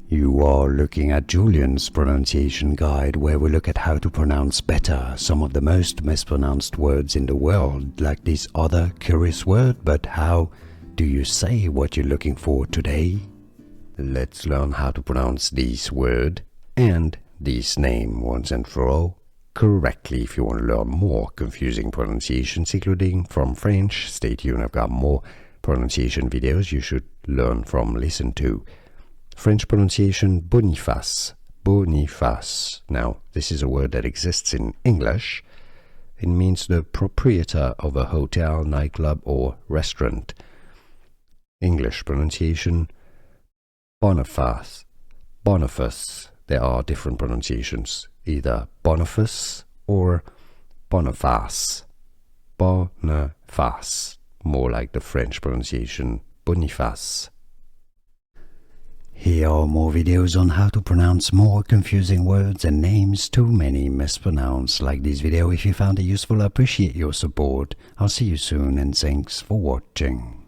You are looking at Julian's pronunciation guide, where we look at how to pronounce better some of the most mispronounced words in the world, like this other curious word. But how do you say what you're looking for today? Let's learn how to pronounce this word and this name once and for all correctly. If you want to learn more confusing pronunciations, including from French, stay tuned. I've got more pronunciation videos you should learn from, listen to. French pronunciation, Boniface. Boniface. Now, this is a word that exists in English. It means the proprietor of a hotel, nightclub, or restaurant. English pronunciation, Boniface. Boniface. There are different pronunciations, either Boniface or Boniface. Boniface. More like the French pronunciation, Boniface. Here are more videos on how to pronounce more confusing words and names too many mispronounced. Like this video if you found it useful. I appreciate your support. I'll see you soon and thanks for watching.